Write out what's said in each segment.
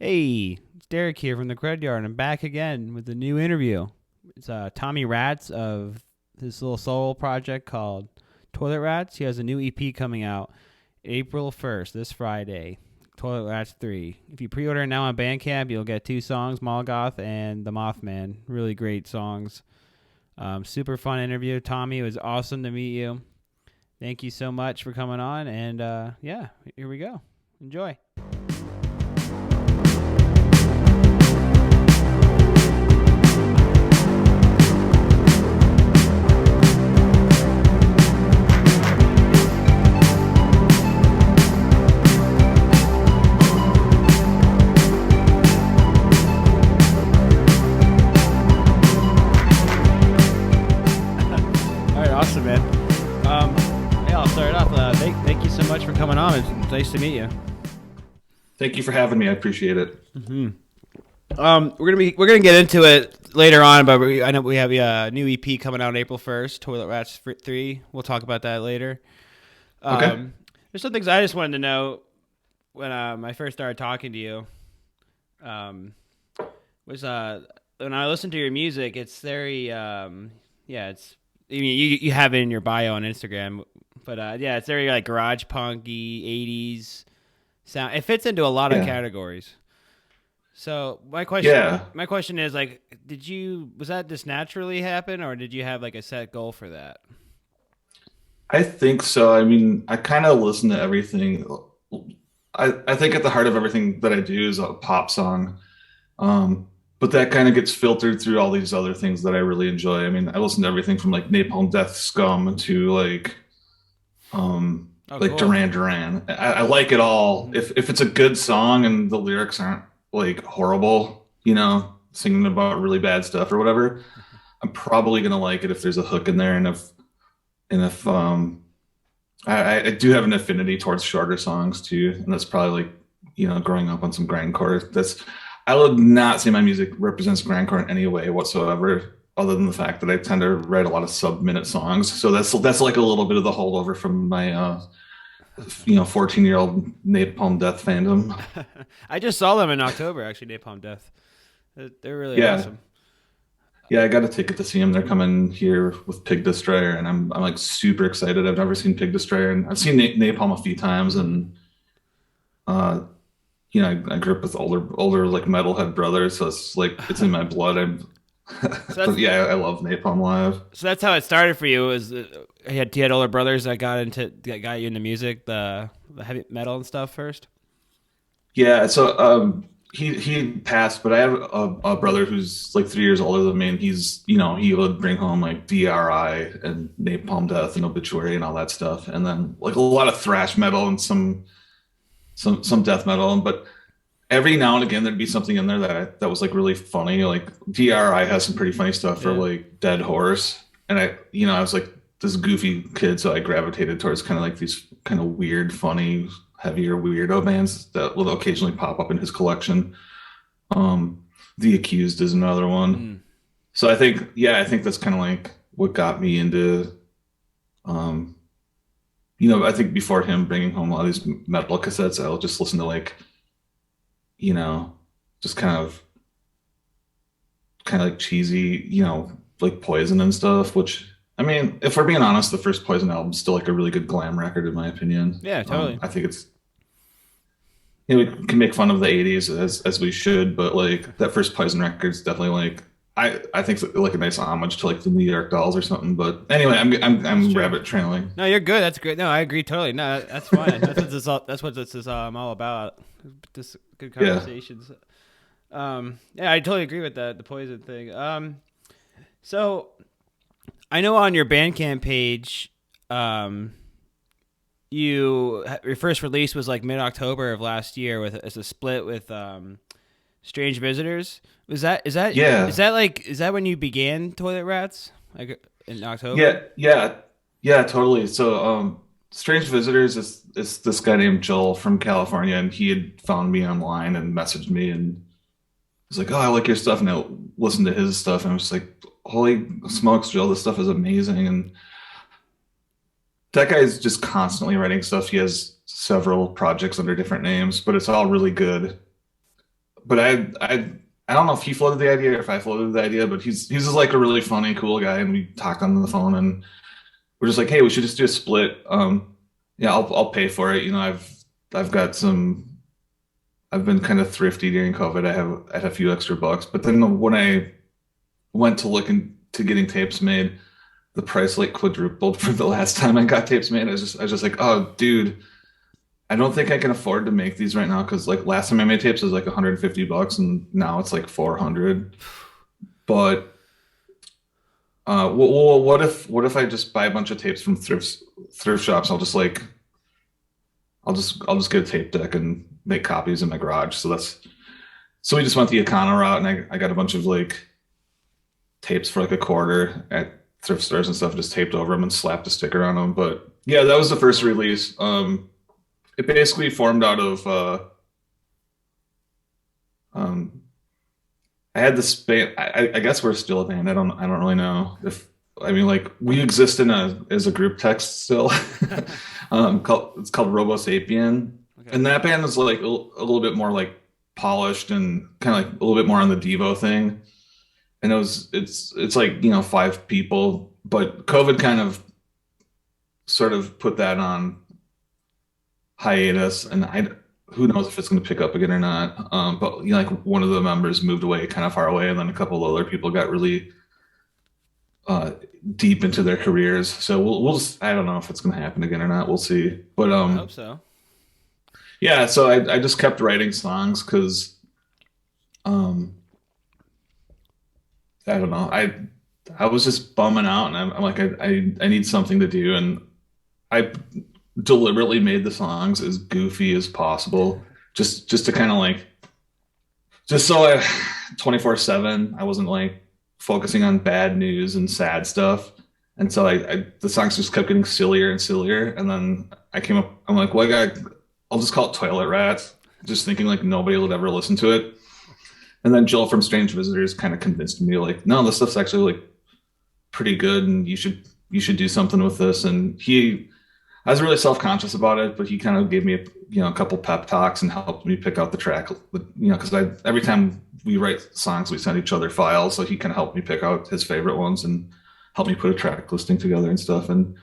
Hey, it's Derek here from the KRED Yard. I'm back again with a new interview. It's Tommy Ratz of this little solo project called Toilet Rats. He has a new EP coming out April 1st, this Friday. Toilet Rats 3. If you pre-order it now on Bandcamp, you'll get two songs, Goth and The Mothman. Really great songs. Super fun interview. Tommy, it was awesome to meet you. Thank you so much for coming on. And yeah, here we go. Enjoy. Awesome, man. Hey, I'll start off. Thank you so much for coming on. It's nice to meet you. Thank you for having me. I appreciate it. Mm-hmm. We're gonna get into it later on, but I know we have a new EP coming out April 1st, Toilet Rats 3. We'll talk about that later. Okay. There's some things I just wanted to know when I first started talking to you. Was when I listened to your music, it's very it's. I mean, you have it in your bio on Instagram, but yeah, it's very like garage punky, 80s sound. It fits into a lot of categories. So my question is like, was that just naturally happen, or did you have like a set goal for that? I think so. I mean, I kind of listen to everything. I think at the heart of everything that I do is a pop song. But that kind of gets filtered through all these other things that I really enjoy. I mean, I listen to everything from like Napalm Death Scum to like cool. Duran Duran. I like it all. If it's a good song and the lyrics aren't like horrible, singing about really bad stuff or whatever, I'm probably gonna like it if there's a hook in there, and if I do have an affinity towards shorter songs too, and that's probably like growing up on some grindcore. I would not say my music represents grindcore in any way whatsoever, other than the fact that I tend to write a lot of sub-minute songs. So that's like a little bit of the holdover from my 14-year-old Napalm Death fandom. I just saw them in October, actually. Napalm Death. They're really awesome. Yeah, I got a ticket to see them. They're coming here with Pig Destroyer, and I'm like super excited. I've never seen Pig Destroyer, and I've seen Napalm a few times, and I grew up with older like metalhead brothers, so it's like it's in my blood. But yeah, I love Napalm Live. So that's how it started for you. You had older brothers that got you into music, the heavy metal and stuff first. Yeah, so he passed, but I have a brother who's like 3 years older than me, and he would bring home like DRI and Napalm Death and Obituary and all that stuff, and then like a lot of thrash metal and some death metal, but every now and again there'd be something in there that was like really funny. Like DRI has some pretty funny stuff for like Dead Horse, and I was like this goofy kid, so I gravitated towards kind of like these kind of weird, funny, heavier weirdo bands that will occasionally pop up in his collection. The Accused is another one. So I think that's kind of like what got me into I think before him bringing home a lot of these metal cassettes, I'll just listen to like, just kind of like cheesy, like Poison and stuff, which, I mean, if we're being honest, the first Poison album is still like a really good glam record, in my opinion. Yeah, totally. I think it's, we can make fun of the 80s as we should, but like that first Poison record is definitely like, I think it's like a nice homage to like the New York Dolls or something. But anyway, I'm rabbit trailing. No, you're good. That's great. No, I agree totally. No, that's fine. That's what this is all about. Just good conversations. Yeah. I totally agree with that. The Poison thing. So I know on your Bandcamp page, your first release was like mid-October of last year as a split with Strange Visitors. Is that when you began Toilet Rats? Like in October? Yeah, totally. So Strange Visitors is this guy named Joel from California, and he had found me online and messaged me and was like, "Oh, I like your stuff," and I listened to his stuff, and I was like, "Holy smokes, Joel, this stuff is amazing!" And that guy's just constantly writing stuff. He has several projects under different names, but it's all really good. but I don't know if he floated the idea or if I floated the idea, but he's just like a really funny, cool guy, and we talked on the phone, and we're just like, hey, we should just do a split. Yeah, I'll pay for it. I've got some. I've been kind of thrifty during COVID. I had a few extra bucks, but then when I went to look into getting tapes made, the price like quadrupled for the last time I got tapes made. I was just like, oh, dude, I don't think I can afford to make these right now because like last time I made tapes was like 150 bucks, and now it's like 400. But what if I just buy a bunch of tapes from thrift shops? I'll just get a tape deck and make copies in my garage. So we just went the Econo route, and I got a bunch of like tapes for like a quarter at thrift stores and stuff, just taped over them and slapped a sticker on them. But yeah, that was the first release. It basically formed out of um, I had this band. I guess we're still a band. I don't really know if I mean like we exist in a as a group text still. It's called Robo Sapien, Okay. and that band is like a little bit more like polished and kind of like a little bit more on the Devo thing. And it's like five people, but COVID kind of sort of put that on hiatus, and Right. I who knows if it's going to pick up again or not. But like one of the members moved away kind of far away, and then a couple of other people got really uh, deep into their careers. So we'll just I don't know if it's going to happen again or not. We'll see. But I hope so. yeah. So I just kept writing songs because um, I don't know. I was just bumming out, and I'm like I need something to do, and I deliberately made the songs as goofy as possible, just to kind of like just so I 24/7 I wasn't like focusing on bad news and sad stuff. And so I the songs just kept getting sillier and sillier. And then I'm like, well, I'll just call it Toilet Rats, just thinking like nobody would ever listen to it. And then Jill from Strange Visitors kind of convinced me like, no, this stuff's actually like pretty good, and you should do something with this. And I was really self-conscious about it, but he kind of gave me a couple pep talks and helped me pick out the track. Because I every time we write songs, we send each other files, so he kind of helped me pick out his favorite ones and helped me put a track listing together and stuff. And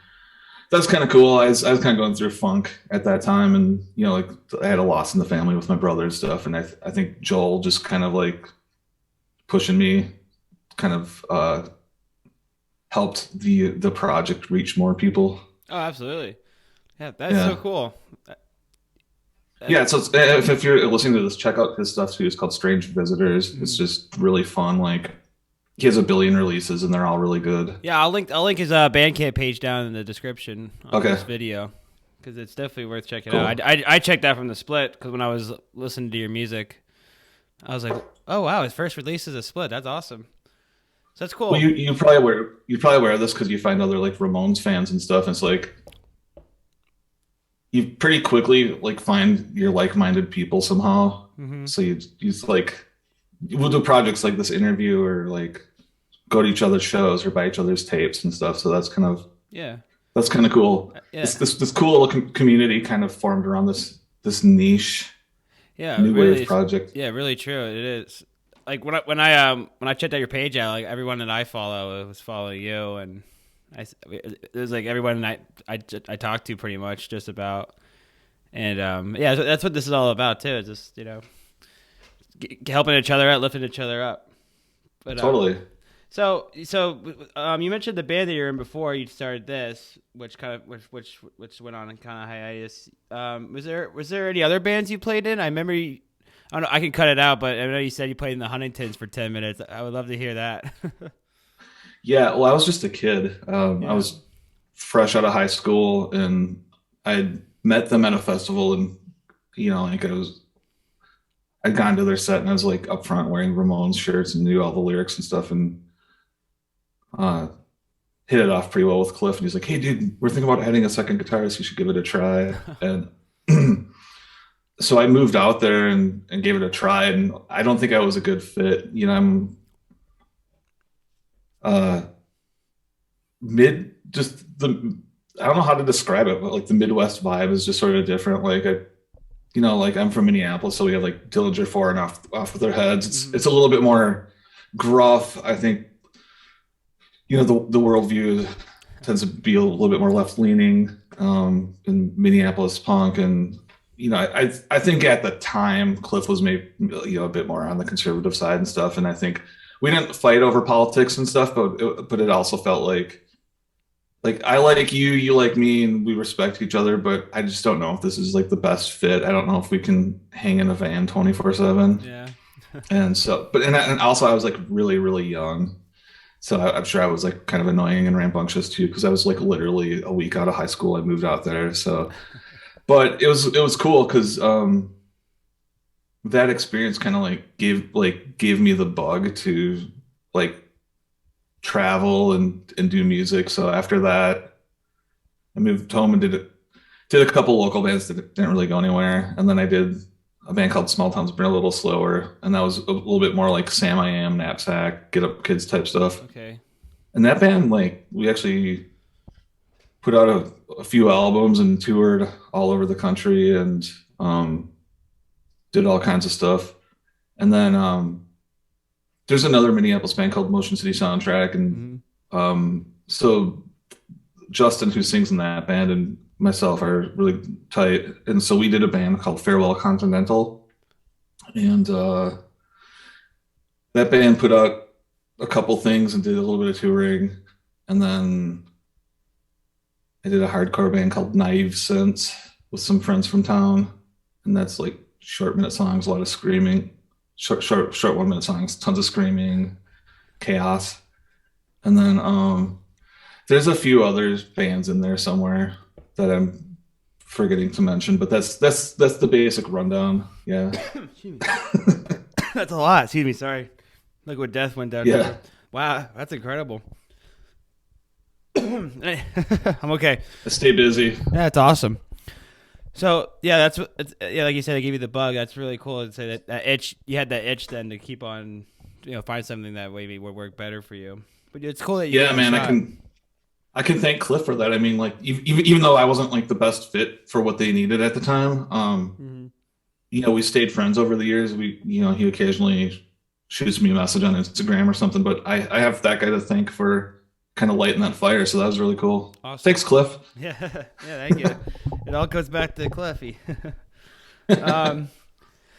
that's kind of cool. I was kind of going through funk at that time, and like I had a loss in the family with my brother and stuff. And I think Joel just kind of like pushing me, kind of helped the project reach more people. Oh, absolutely. Yeah, that's so Yeah. cool. Yeah, so if you're listening to this, check out his stuff too. It's called Strange Visitors. It's Mhm. just really fun. Like he has a billion releases, and they're all really good. Yeah, I'll link his Bandcamp page down in the description on Okay, this video because it's definitely worth checking out. cool. I checked that from the split because when I was listening to your music, I was like, oh wow, his first release is a split. That's awesome. So that's Well, cool. you probably aware of this because you find other like Ramones fans and stuff. And it's like you pretty quickly like find your like-minded people somehow. Hmm. So you just, like we'll do projects like this interview or like go to each other's shows or buy each other's tapes and stuff. So Yeah, that's kind of cool. yeah, This cool little community kind of formed around this niche yeah. new Really, wave project. yeah, really true. It is. Like when I checked out your page out, like everyone that I follow was following you, and it was like everyone I talked to pretty much just about, and yeah, so that's what this is all about too. It's just helping each other out, lifting each other up. But Totally. you mentioned the band that you're in before you started this, which kind of which went on in kind of hiatus. Was there any other bands you played in? I remember I don't know, I can cut it out, but I know you said you played in the Huntingtons for 10 minutes. I would love to hear that. Yeah, well, I was just a kid. I Yeah. was fresh out of high school, and I met them at a festival, and like I'd gone to their set, and I was like up front wearing Ramones shirts and knew all the lyrics and stuff, and uh, hit it off pretty well with Cliff. And he's like, "Hey, dude, we're thinking about adding a second guitarist. You should give it a try." And so I moved out there and gave it a try, and I don't think I was a good fit. I'm uh, mid, just the I don't know how to describe it, but like the Midwest vibe is just sort of different. Like like I'm from Minneapolis, so we have like Dillinger 4 and off with their heads. It's Hmm. it's a little bit more gruff. I think the worldview tends to be a little bit more left leaning in Minneapolis punk, and I think at the time Cliff was maybe a bit more on the conservative side and stuff, and I think we didn't fight over politics and stuff, but it also felt like I like you, you like me, and we respect each other, but I just don't know if this is like the best fit. I don't know if we can hang in a van 24/7. Yeah. And so, and also I was like really, really young. So I'm sure I was like kind of annoying and rambunctious too, because I was like literally a week out of high school. I moved out there. So, but it was cool because that experience kind of gave me the bug to like travel and do music. So after that, I moved home and did a couple local bands that didn't really go anywhere, and then I did a band called Small Towns Burn a Little Slower, and that was a little bit more like Sam I Am, Knapsack, Get Up Kids type stuff. Okay. And that band, like, we actually put out a few albums and toured all over the country and did all kinds of stuff. And then there's another Minneapolis band called Motion City Soundtrack, and Hmm. so Justin, who sings in that band, and myself are really tight. And so we did a band called Farewell Continental, and that band put out a couple things and did a little bit of touring, and then I did a hardcore band called Naive Sense with some friends from town, and that's like short minute songs, a lot of screaming, short 1 minute songs, tons of screaming, chaos. And then there's a few other bands in there somewhere that I'm forgetting to mention, but that's the basic rundown. Yeah. Excuse me. That's a lot. Excuse me. Sorry. Look what death went down Yeah. to. Wow, that's incredible. I'm okay. I stay busy. Yeah, that's awesome. So yeah, yeah, like you said, I gave you the bug. That's really cool to say that itch. You had that itch then to keep on, find something that maybe would work better for you. But it's cool that you Yeah, gave it a man, shot. I can thank Cliff for that. I mean, like even though I wasn't like the best fit for what they needed at the time, Hmm. we stayed friends over the years. He occasionally shoots me a message on Instagram or something, but I have that guy to thank for kind of lighting that fire. So that was really cool. Awesome. Thanks, Cliff. Yeah, yeah. Thank you. It all goes back to Cliffy. um,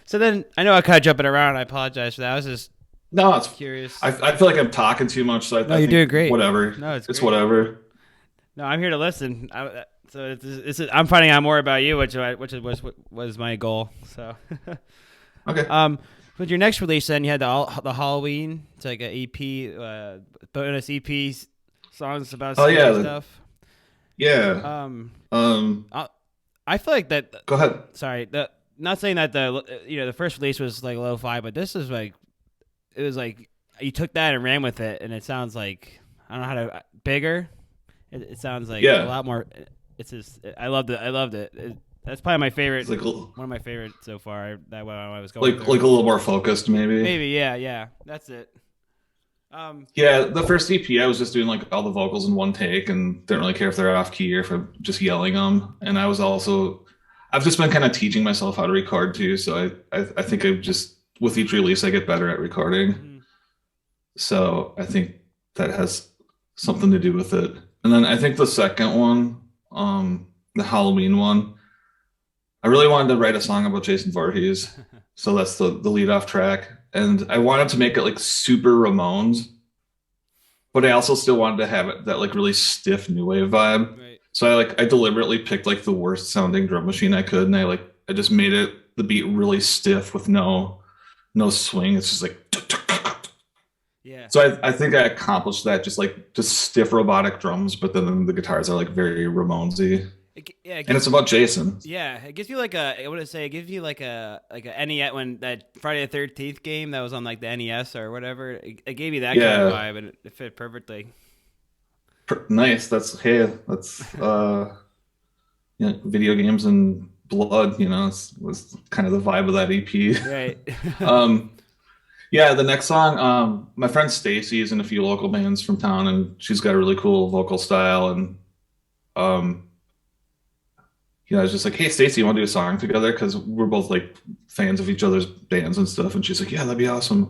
so then I know I kind of jumping around. I apologize for that. I was just No, it's curious. I feel like I'm talking too much, so I No, I you're think doing great. whatever. No, it's It's great. whatever. No, I'm here to listen. So I'm finding out more about you, was my goal. So, Okay. with your next release, then you had the Halloween. It's like an EP, bonus EP, songs about Oh scary yeah, stuff. yeah. I feel like that. Go ahead. Sorry, not saying that the first release was like lo-fi, but this is like it was like you took that and ran with it, and it sounds like I don't know how to bigger. It sounds like a Yeah. lot more. It's just I loved it. I loved it. That's probably my favorite. It's like One of my favorite so far. That when I was going like through. like a little more focused, maybe. Maybe yeah. That's it. Yeah, the first EP, I was just doing like all the vocals in one take and didn't really care if they're off key or if I'm just yelling them. And I've just been kind of teaching myself how to record too. So I think with each release, I get better at recording. Mhm. So I think that has something to do with it. And then I think the second one, the Halloween one, I really wanted to write a song about Jason Voorhees. So that's the lead off track. And I wanted to make it like super Ramones, but I also still wanted to have it that like really stiff new wave vibe. Right. So I deliberately picked like the worst sounding drum machine I could, and I just made the beat really stiff with no swing. It's just like Yeah. so I think I accomplished that just stiff robotic drums, but then the guitars are like very Ramonesy. And it's about Jason. Yeah, it gives you like I want to say it gives you like a NES when that Friday the 13th game that was on like the NES or whatever. It gave you that kind of vibe, and it fit perfectly. Nice. That's video games and blood. Was kind of the vibe of that EP. Right. Yeah, the next song, my friend Stacy is in a few local bands from town, and she's got a really cool vocal style, and I was just like, hey, Stacy, you want to do a song together? Because we're both like fans of each other's bands and stuff. And she's like, yeah, that'd be awesome.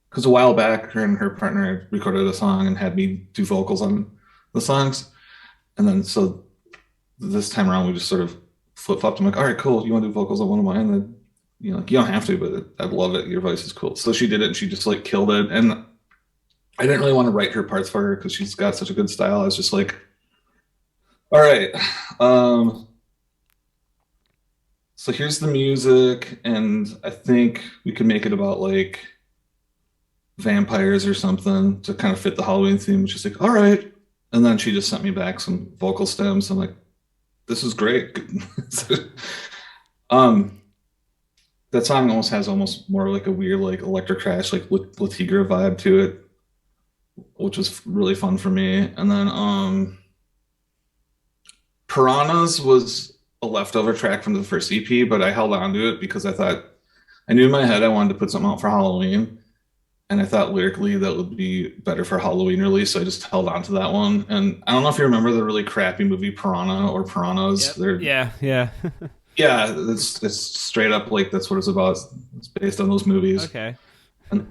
Because a while back, her and her partner recorded a song and had me do vocals on the songs. And then so this time around, we just sort of flip flopped. I'm like, all right, cool. You want to do vocals on one of mine? And then, like, you don't have to, but I'd love it. Your voice is cool. So she did it and she just like killed it. And I didn't really want to write her parts for her because she's got such a good style. I was just like, all right. So here's the music, and I think we could make it about like vampires or something to kind of fit the Halloween theme. She's like, all right. And then she just sent me back some vocal stems. I'm like, this is great. um, that song almost more like a weird like electric crash, like Latigra vibe to it, which was really fun for me. And then Piranhas was a leftover track from the first EP, but I held on to it because I knew in my head I wanted to put something out for Halloween. And I thought lyrically that would be better for Halloween release, so I just held on to that one. And I don't know if you remember the really crappy movie Piranha or Piranhas. Yep. They're Yeah. yeah, it's straight up like that's what it's about. It's based on those movies. Okay. And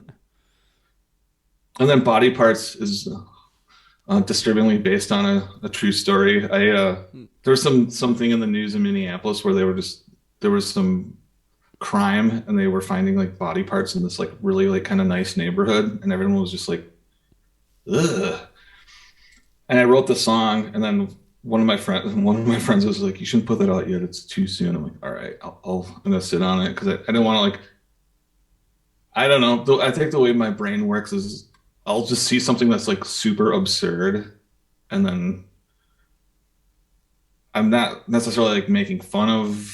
then Body Parts is disturbingly based on a true story. There was something in the news in Minneapolis where there was some crime and they were finding like body parts in this like really like kind of nice neighborhood, and everyone was just like, ugh. And I wrote the song, and then one of my friends was like, you shouldn't put that out yet, it's too soon. I'm like, all right, I'm gonna sit on it because I didn't want to like, I don't know. I think the way my brain works is I'll just see something that's like super absurd, and then I'm not necessarily like making fun of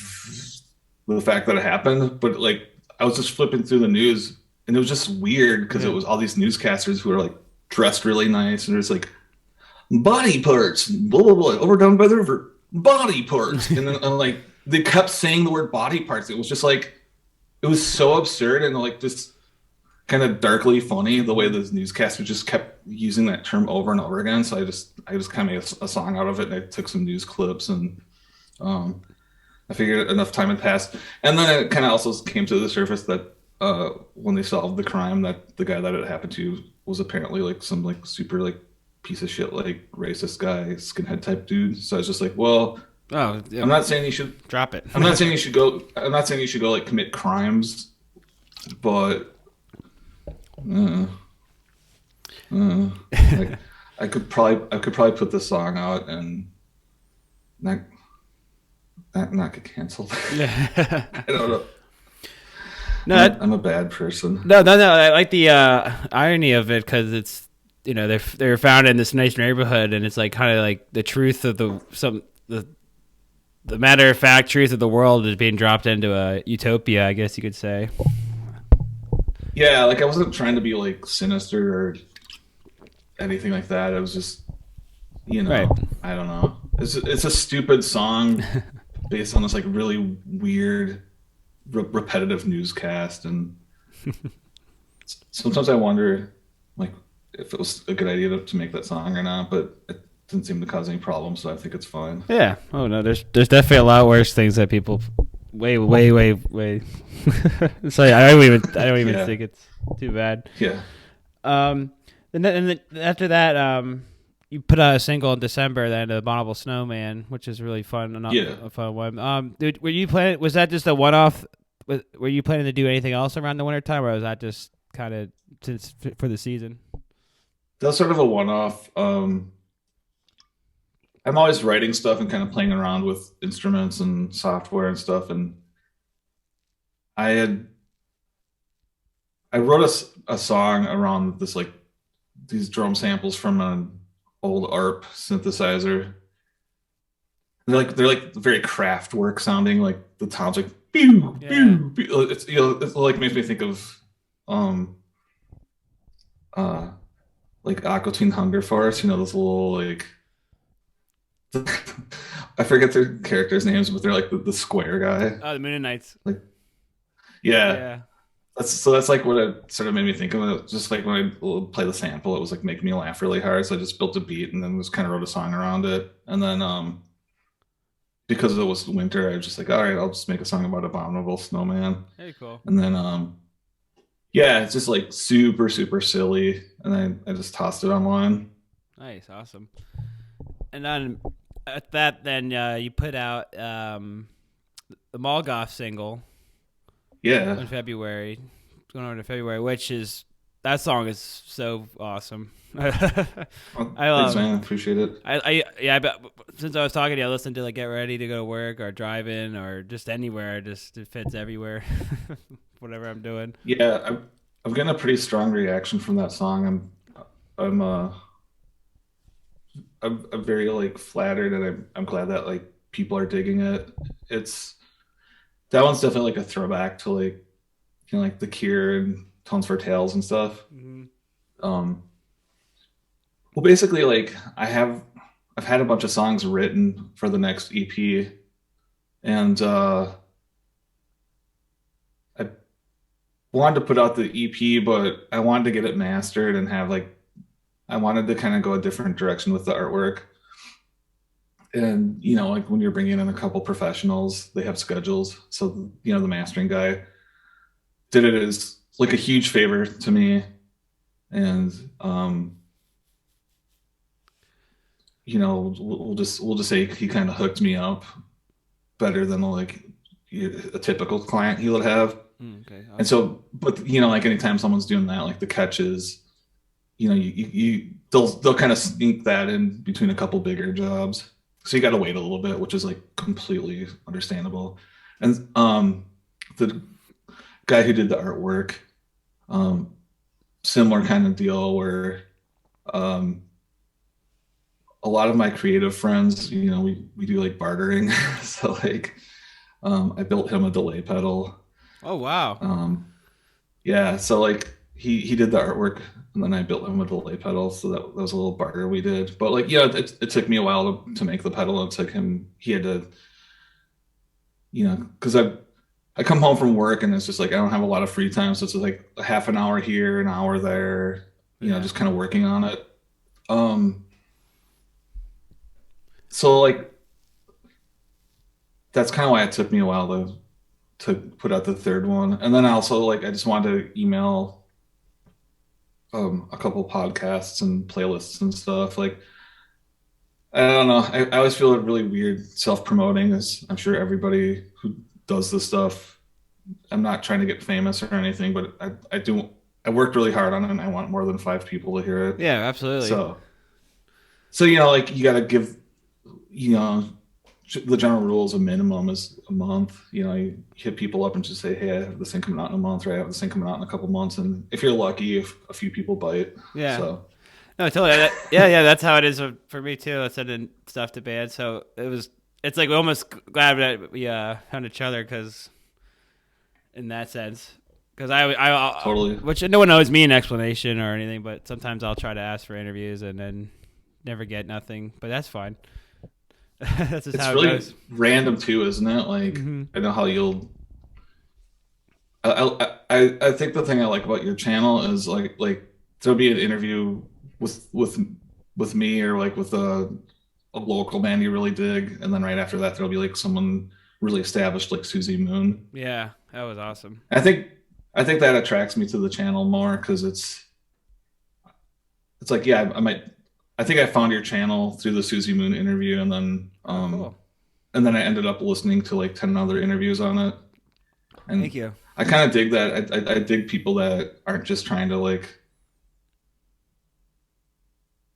the fact that it happened, but like I was just flipping through the news and it was just weird because it was all these newscasters who are like dressed really nice and there's like body parts, blah blah blah, over down by the river, body parts, and then and like they kept saying the word body parts. It was just like it was so absurd and like just kind of darkly funny the way those newscasters just kept using that term over and over again. So I just kind of made a song out of it, and I took some news clips and I figured enough time had passed, and then it kind of also came to the surface that when they solved the crime, that the guy that it happened to was apparently like some like super like piece of shit like racist guy, skinhead type dude. So I was just like, well, yeah. I'm not saying you should drop it. I'm not saying you should go. I'm not saying you should go like commit crimes, but like, I could probably put this song out and not get canceled. Yeah. I don't know. No, I'm a bad person. No. I like the irony of it because it's they're found in this nice neighborhood, and it's like kind of like the truth of the matter of fact truth of the world is being dropped into a utopia, I guess you could say. Yeah, like I wasn't trying to be like sinister or anything like that. It was just, right. I don't know. It's a stupid song based on this like really weird, repetitive newscast, and sometimes I wonder like if it was a good idea to make that song or not. But it didn't seem to cause any problems, so I think it's fine. Yeah. Oh no, there's definitely a lot worse things that people way. So I don't even think it's too bad. Yeah. And then after that, you put out a single in December, then the Bonneville Snowman, which is really fun. A fun one. Were you planning? Was that just a one-off? Were you planning to do anything else around the wintertime, or was that just kind of for the season? That's sort of a one-off. I'm always writing stuff and kind of playing around with instruments and software and stuff, and I wrote a song around this like these drum samples from an old ARP synthesizer. They're like very Kraftwerk sounding, like the tones like pew, pew, pew. It's it's like makes me think of like Aqua Teen Hunger Force, those little like I forget their characters' names, but they're like the square guy. Oh, the Mooninites. Like yeah. That's like what it sort of made me think of it. Just like when I play the sample, it was like making me laugh really hard. So I just built a beat and then just kind of wrote a song around it. And then because it was winter, I was just like, all right, I'll just make a song about a bonneville snowman. Very cool. And then yeah, it's just like super, super silly. And I just tossed it online. Nice, awesome. And then at that, then you put out the Mall Goth single Yeah. in February, going on to February, which is that song is so awesome. Well, I thanks, love. man. Appreciate it. Yeah. But since I was talking to you, I listened to like get ready to go to work or drive in or just anywhere. Just it fits everywhere, whatever I'm doing. Yeah, I'm getting a pretty strong reaction from that song. I'm I'm very like flattered, and I'm glad that like people are digging it. It's that one's definitely like a throwback to like like The Cure and Tones for Tales and stuff. Mm-hmm. Um, well, basically, like I've had a bunch of songs written for the next EP, and I wanted to put out the EP, but I wanted to get it mastered and have like I wanted to kind of go a different direction with the artwork. And like when you're bringing in a couple professionals, they have schedules. So the mastering guy did it as like a huge favor to me, and we'll just say he kind of hooked me up better than like a typical client he would have. Okay. And Awesome. so, but like anytime someone's doing that, like the catches, they'll kind of sneak that in between a couple bigger jobs. So you got to wait a little bit, which is like completely understandable. And the guy who did the artwork, um, similar kind of deal where um, a lot of my creative friends, we do like bartering. So like I built him a delay pedal. Oh wow. Um, yeah, so like he did the artwork, and then I built him a delay pedal. So that was a little barter we did. But like it took me a while to make the pedal. It took him. He had to because I come home from work and it's just like I don't have a lot of free time, so it's like a half an hour here, an hour there, Yeah. just kind of working on it. Um, so like that's kind of why it took me a while to put out the third one, and then I also like I just wanted to email a couple podcasts and playlists and stuff. Like I don't know, I always feel really weird self-promoting, as I'm sure everybody who does this stuff. I'm not trying to get famous or anything, but I do. I worked really hard on it, and I want more than five people to hear it. Yeah. Absolutely. So like you got to give, you know, the general rule is a minimum is a month. You hit people up and just say, hey, I have this thing coming out in a month, or I have this thing coming out in a couple months, and if you're lucky, if a few people bite. Yeah. So No, totally. Yeah. That's how it is for me too. I sending stuff to bands, so it's like we're almost glad that we found each other because in that sense. Because totally. which no one owes me an explanation or anything, but sometimes I'll try to ask for interviews and then never get nothing. But that's fine. That's just It's how it really goes. random too, isn't it? Like Hmm. I know how you'll. I think the thing I like about your channel is like there'll be an interview with me, or like with a local band you really dig, and then right after that there'll be like someone really established like Susie Moon. Yeah, that was awesome. I think that attracts me to the channel more because it's like yeah I think I found your channel through the Susie Moon interview, Oh, cool. and then I ended up listening to like 10 other interviews on it, Thank and you. I kind of dig that. I dig people that aren't just trying to like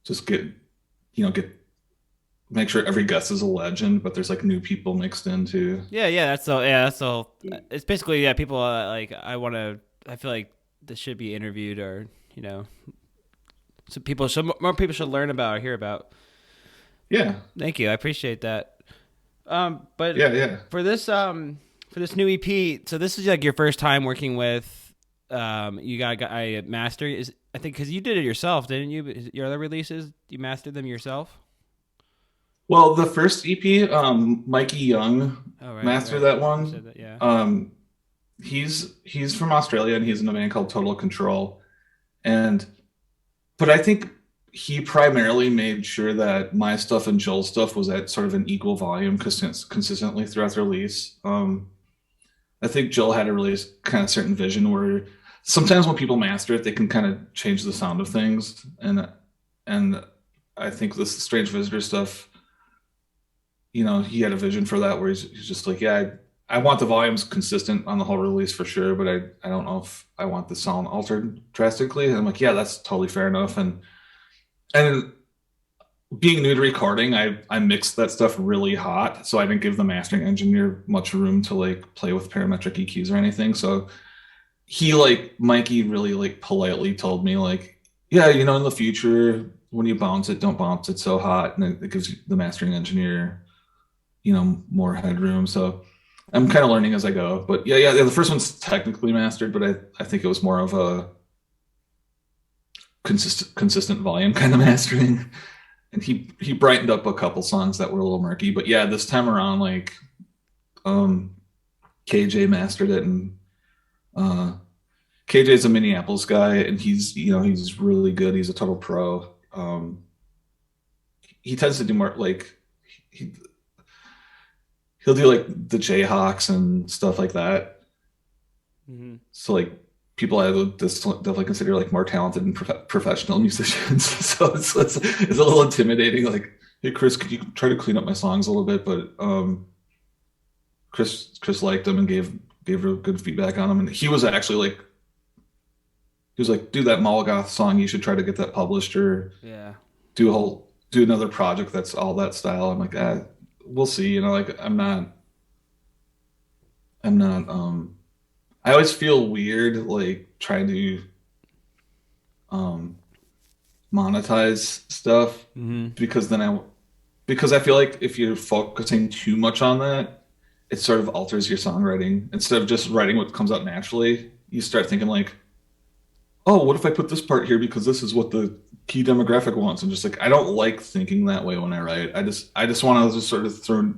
just get make sure every guest is a legend, but there's like new people mixed in too. Yeah. That's all. Yeah, that's all. It's basically people like I want to. I feel like this should be interviewed or so more people should learn about or hear about. Yeah, Thank you. I appreciate that. But yeah. for this new EP, so this is like your first time working with you got a master is I think because you did it yourself, didn't you? Your other releases, you mastered them yourself. Well, the first EP, Mikey Young Oh mastered right. that You said one. that, yeah. He's from Australia, and he's in a band called Total Control. And but I think he primarily made sure that my stuff and Joel's stuff was at sort of an equal volume consistently throughout the release. I think Joel had a really kind of certain vision where sometimes when people master it, they can kind of change the sound of things, and I think this Strange Visitor stuff, he had a vision for that where he's just like, yeah, I want the volumes consistent on the whole release for sure, but I don't know if I want the sound altered drastically. And I'm like, yeah, that's totally fair enough. And being new to recording, I mixed that stuff really hot, so I didn't give the mastering engineer much room to like play with parametric EQs or anything. So Mikey really like politely told me like, yeah, in the future when you bounce it, don't bounce it so hot, and it gives the mastering engineer, more headroom. So I'm kind of learning as I go. But yeah, the first one's technically mastered, but I think it was more of a consistent volume kind of mastering. And he brightened up a couple songs that were a little murky. But yeah, this time around, like KJ mastered it, and KJ's a Minneapolis guy, and he's really good. He's a total pro. He tends to do more like he'll do like the Jayhawks and stuff like that. Mm-hmm. So like people I would definitely consider like more talented and professional musicians. So it's a little intimidating. Like, hey Chris, could you try to clean up my songs a little bit? But Chris liked them and gave real good feedback on them. And he was like, do that Molgoth song. You should try to get that published, or do another project that's all that style. I'm like, we'll see. Like I'm not. I always feel weird like trying to monetize stuff, mm-hmm. because I feel like if you're focusing too much on that, it sort of alters your songwriting. Instead of just writing what comes out naturally, you start thinking like, oh, what if I put this part here because this is what the key demographic wants? And just like, I don't like thinking that way when I write. I just want to just sort of throw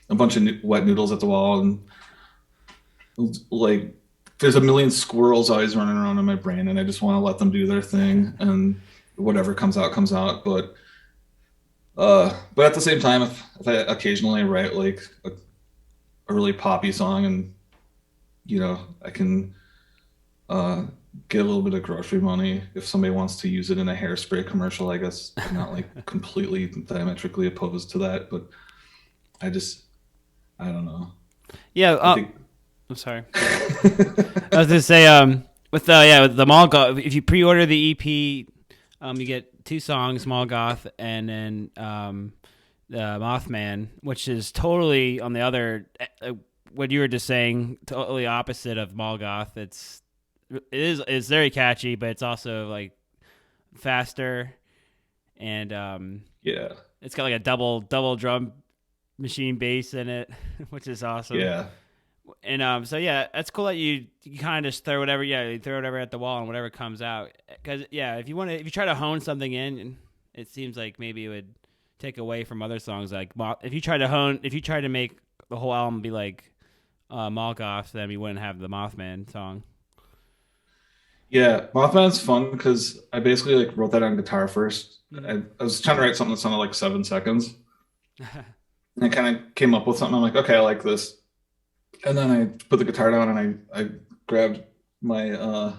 a bunch of wet noodles at the wall, and like there's a million squirrels always running around in my brain, and I just want to let them do their thing, and whatever comes out comes out. But at the same time, if I occasionally write like a really poppy song, and I can get a little bit of grocery money if somebody wants to use it in a hairspray commercial, I guess I'm not like completely diametrically opposed to that, but I don't know. Yeah. I'm sorry. I was gonna say, with the Molgoth, if you pre-order the EP, you get 2 songs, Molgoth, and then the Mothman, which is totally on the other. What you were just saying, totally opposite of Molgoth. It's very catchy, but it's also like faster, and it's got like a double drum machine bass in it, which is awesome. Yeah. And so that's cool that you kind of just throw whatever at the wall and whatever comes out. Because if you try to hone something in, it seems like maybe it would take away from other songs. Like if you try to make the whole album be like Molgoth, then we wouldn't have the Mothman song. Yeah, Mothman's fun because I basically like wrote that on guitar first. I was trying to write something that sounded like 7 seconds. And I kind of came up with something. I'm like, okay, I like this. And then I put the guitar down, and I grabbed my the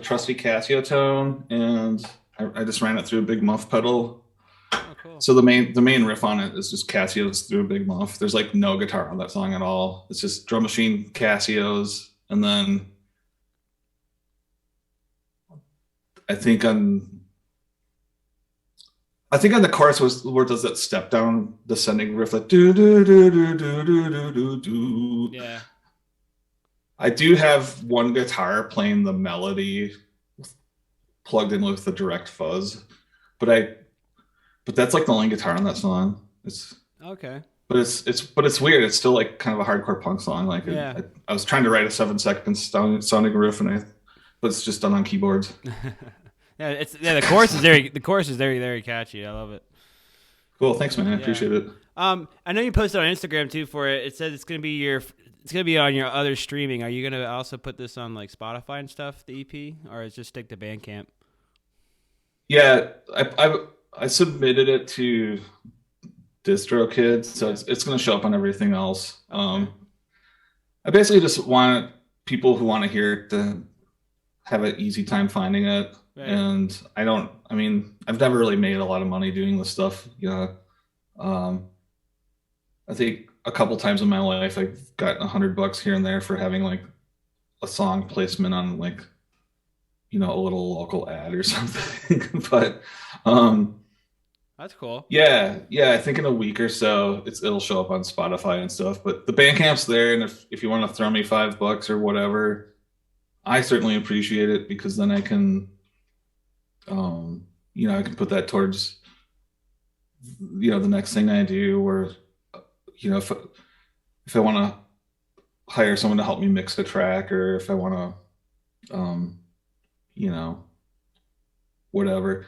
trusty Casio tone, and I just ran it through a big muff pedal. Oh, cool. So the main riff on it is just Casios through a big muff. There's like no guitar on that song at all. It's just drum machine, Casios, and then I think on the chorus was where it does that step down descending riff, like do do do do do do do do do. Yeah. I do have one guitar playing the melody plugged in with the direct fuzz, but that's like the only guitar on that song. It's okay. But it's weird. It's still like kind of a hardcore punk song. Like I was trying to write a 7-second sounding riff, but it's just done on keyboards. The chorus is very, very catchy. I love it. Cool, thanks, man. I appreciate it. I know you posted on Instagram too for it. It says it's going to be it's gonna be on your other streaming. Are you gonna also put this on like Spotify and stuff, the EP, or is it just stick to Bandcamp? Yeah, I submitted it to DistroKid, so Yeah. it's going to show up on everything else. Okay. I basically just want people who want to hear it to have an easy time finding it. Right. And I don't, I mean, I've never really made a lot of money doing this stuff. Um, I think a couple times in my life I've gotten $100 here and there for having like a song placement on like, a little local ad or something. But That's cool. yeah, I think in a week or so it'll show up on Spotify and stuff. But the Bandcamp's there, and if you want to throw me $5 or whatever, I certainly appreciate it because then I can, I can put that towards, the next thing I do, or if I want to hire someone to help me mix a track, or if I want to, you know, whatever.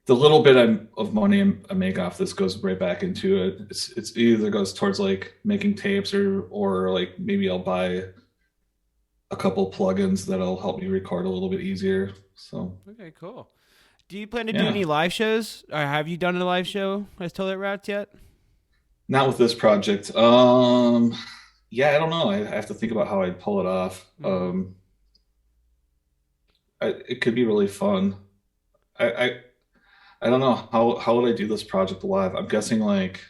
The little bit of money I make off this goes right back into it. It's either goes towards like making tapes, or like maybe I'll buy a couple plugins that'll help me record a little bit easier. So Okay, cool. Do you plan to do yeah, any live shows, or have you done a live show as Toilet Rats yet? not with this project. Yeah, I don't know. I have to think about how I'd pull it off. Mm-hmm. It could be really fun. I, I I don't know how would I do this project live. I'm guessing like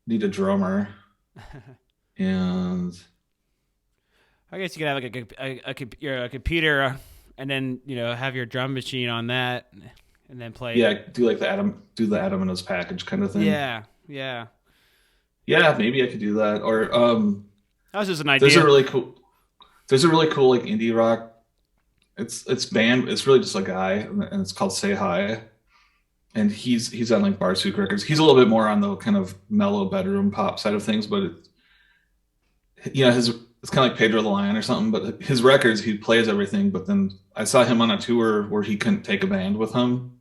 need a drummer and I guess you could have like a computer, and then have your drum machine on that, and then play. yeah, do the Adam in his package kind of thing. Yeah, yeah. Yeah, maybe I could do that. Or That was just an there's a idea. really cool like indie rock. It's really just a guy, and it's called Say Hi. And he's on like Barsook Records. He's a little bit more on the kind of mellow bedroom pop side of things, but his it's kind of like Pedro the Lion or something. But his records, he plays everything. But then I saw him on a tour where he couldn't take a band with him,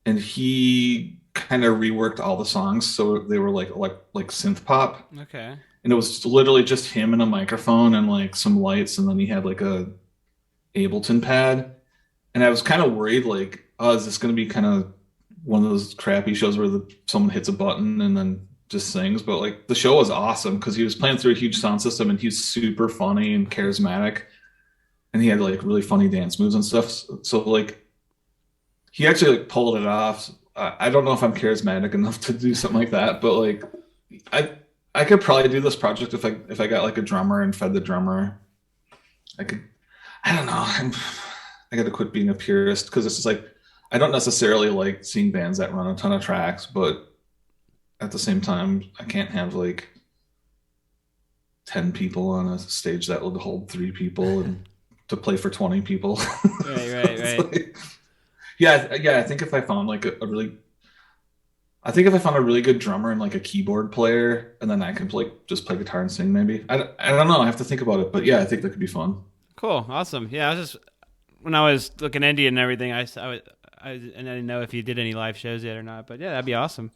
and he kind of reworked all the songs so they were like synth pop, Okay. and it was literally just him and a microphone and like some lights, and then he had like a Ableton pad, and I was kind of worried like, oh, is this going to be kind of one of those crappy shows where someone hits a button and then just sings? But like the show was awesome because he was playing through a huge sound system, and he's super funny and charismatic, and he had like really funny dance moves and stuff. So like he actually like pulled it off. I don't know if I'm charismatic enough to do something like that, but like I I could probably do this project if I got like a drummer and fed the drummer. I could. I don't know. I got to quit being a purist because it's just like I don't necessarily like seeing bands that run a ton of tracks, but at the same time, I can't have like 10 people on a stage that would hold 3 people and to play for 20 people. Right, So right, it's right. like, yeah. I think if I found like a really, I think if I found a really good drummer and like a keyboard player, and then I could like just play guitar and sing, maybe. I don't know. I have to think about it, but yeah, I think that could be fun. Cool, awesome. Yeah, I was just when I was looking indie and everything, and I didn't know if you did any live shows yet or not. But yeah, that'd be awesome.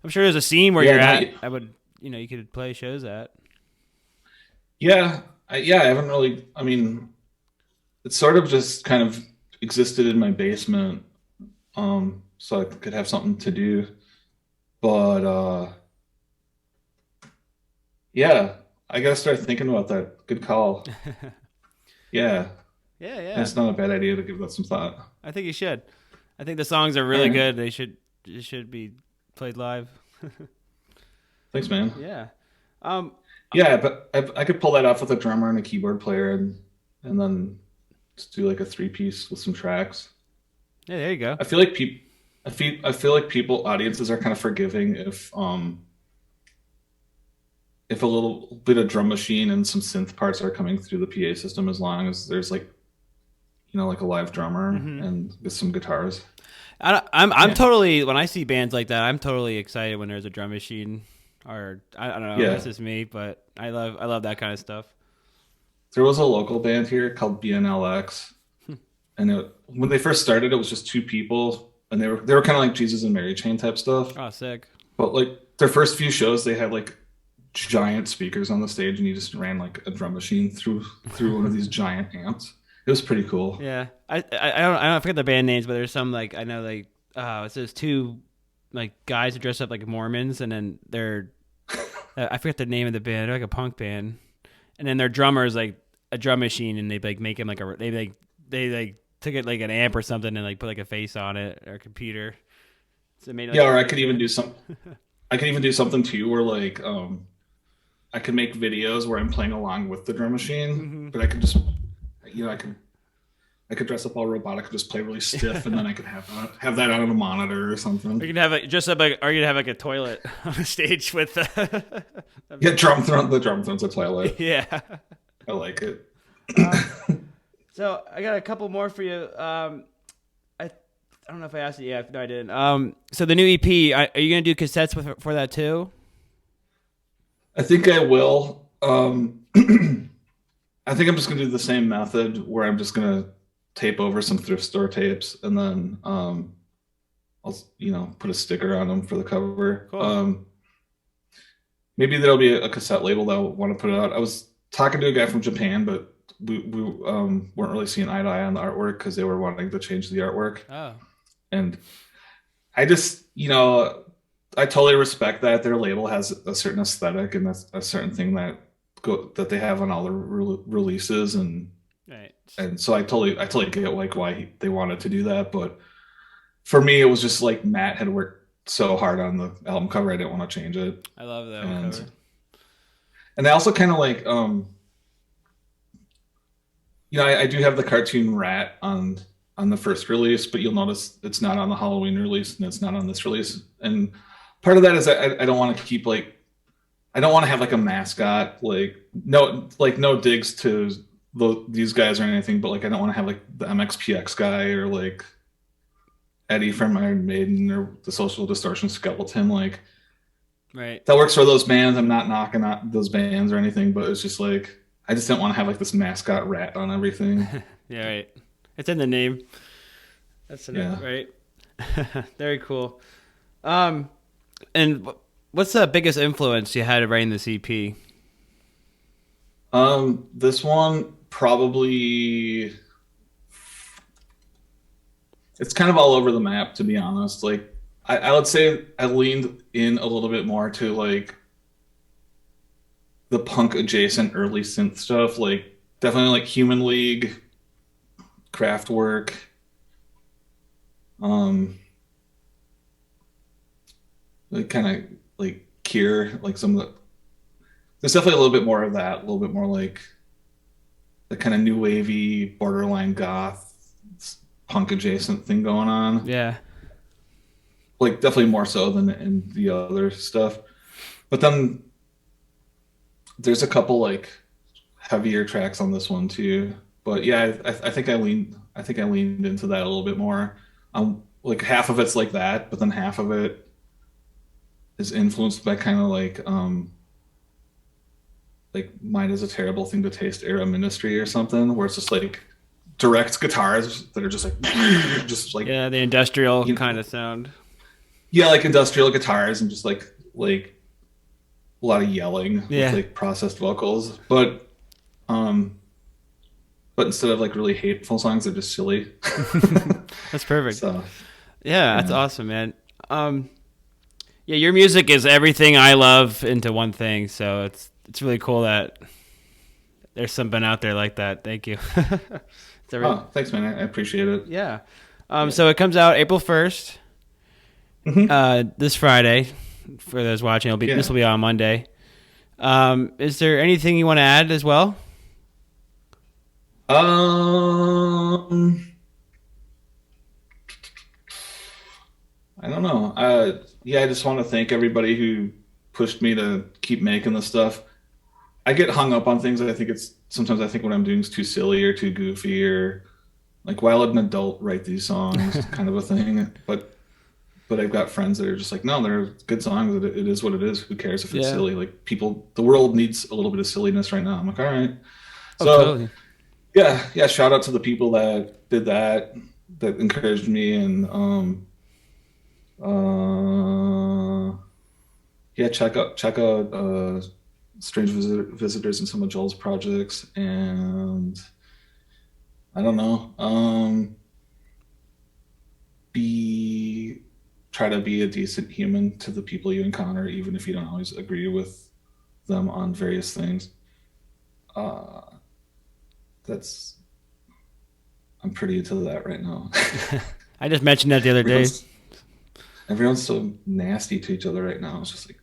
I'm sure there's a scene where Yeah, you're not, at. I would, you could play shows at. yeah, I haven't really. I mean, it sort of just kind of existed in my basement, so I could have something to do. But yeah, I gotta start thinking about that. Good call. Yeah, Yeah, yeah. that's not a bad idea to give that some thought. I think you should. I think the songs are All really right, good. They should be played live. thanks, man. Yeah. Um. Yeah, but I could pull that off with a drummer and a keyboard player, and then just do like a 3 piece with some tracks. Yeah. There you go. I feel like I feel like audiences are kind of forgiving if a little bit of drum machine and some synth parts are coming through the PA system, as long as there's like like a live drummer Hmm. and with some guitars. I'm Yeah, totally when I see bands like that, I'm totally excited when there's a drum machine. Or I don't know. yeah. That's just me, but I love that kind of stuff. There was a local band here called BNLX, and when they first started, it was just 2 people, and they were kind of like Jesus and Mary Chain type stuff. Oh, sick. But like their first few shows, they had like giant speakers on the stage, and he just ran like a drum machine through one of these giant amps. It was pretty cool. Yeah, I don't I forget the band names, but there's some like I know like it says two like guys who dress up like Mormons, and then they're I forget the name of the band. They're like a punk band, and then their drummer is like a drum machine, and they like make him like they took it like an amp or something and like put like a face on it or a computer. So it made Yeah, or I could even do some. I could even do something too, where like I could make videos where I'm playing along with the drum machine, but I could just, I could dress up all robotic and just play really stiff, and then I could have that on a monitor or something. You can have just up like, or you could have like a toilet on the stage with The drum throne's a toilet. Yeah. I like it. So I got a couple more for you. I don't know if I asked it yet. No, I didn't. So the new EP, are you gonna do cassettes for that too? I think I will. I think I'm just gonna do the same method where I'm just gonna tape over some thrift store tapes, and then I'll put a sticker on them for the cover. Cool. Maybe there'll be a cassette label that will want to put it out. I was talking to a guy from Japan, but we weren't really seeing eye to eye on the artwork because they were wanting to change the artwork. Oh. And I just, I totally respect that their label has a certain aesthetic and that's a certain thing that they have on all the releases, and Right. and so I totally get like why they wanted to do that. But for me, it was just like Matt had worked so hard on the album cover, I didn't want to change it. I love that cover. And I also kind of like, I do have the cartoon rat on the first release, but you'll notice it's not on the Halloween release and it's not on this release. And part of that is I don't want to keep like, I don't want to have like a mascot, like no digs to these guys or anything, but like I don't want to have like the MXPX guy or like Eddie from Iron Maiden or the Social Distortion Skeleton. Like, right, that works for those bands. I'm not knocking out those bands or anything, but it's just like I just didn't want to have like this mascot rat on everything. Yeah, right. It's in the name. That's enough, Yeah. right? Very cool. And what's the biggest influence you had writing this EP? This one probably, it's kind of all over the map, to be honest. Like I would say I leaned in a little bit more to like the punk adjacent early synth stuff, like definitely like Human League, Kraftwerk, like kind of like Cure, like some of the, there's definitely a little bit more of that, a little bit more like the kind of new wavy, borderline goth, punk adjacent thing going on. Yeah. Like definitely more so than in the other stuff. But then there's a couple like heavier tracks on this one too. But yeah, I think I leaned into that a little bit more. Like half of it's like that, but then half of it is influenced by kind of like Mine Is a Terrible Thing to Taste era Ministry or something, where it's just like direct guitars that are just like yeah, the industrial kind of sound. Yeah, like industrial guitars and just like a lot of yelling with like processed vocals, but instead of like really hateful songs, they're just silly. That's perfect. So, yeah, that's awesome, man. Yeah, your music is everything I love into one thing, so it's really cool that there's something out there like that. Thank you. Thanks, man. I appreciate it. Yeah. So it comes out April 1st. This Friday. For those watching, this will be on Monday. Is there anything you want to add as well? I don't know. I just want to thank everybody who pushed me to keep making this stuff. I get hung up on things. Sometimes I think what I'm doing is too silly or too goofy, or like, why would an adult write these songs, kind of a thing. But I've got friends that are just like, no, they're good songs. It is what it is. Who cares if it's silly? Like, the world needs a little bit of silliness right now. I'm like, all right. Totally. Yeah. Shout out to the people that did that encouraged me, and check out strange visitors in some of Joel's projects, and I don't know. Be Try to be a decent human to the people you encounter, even if you don't always agree with them on various things. Uh, that's I'm pretty into that right now. I just mentioned that the other day. Everyone's so nasty to each other right now. It's just like,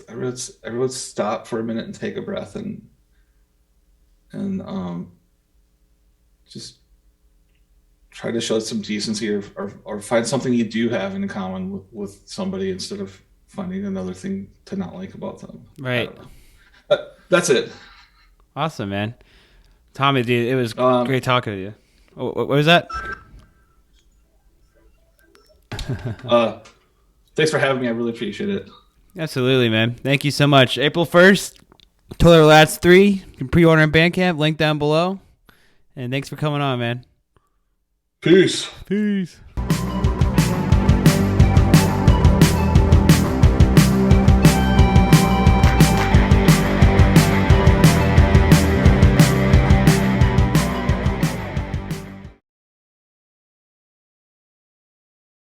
everyone's stop for a minute and take a breath and just try to show some decency or find something you do have in common with somebody instead of finding another thing to not like about them. Right. That's it. Awesome, man. Tommy, dude, it was great talking to you. What was that? Thanks for having me. I really appreciate it. Absolutely, man. Thank you so much. April 1st, Toilet Rats 3. You can pre-order in Bandcamp. Link down below. And thanks for coming on, man. Peace. Peace.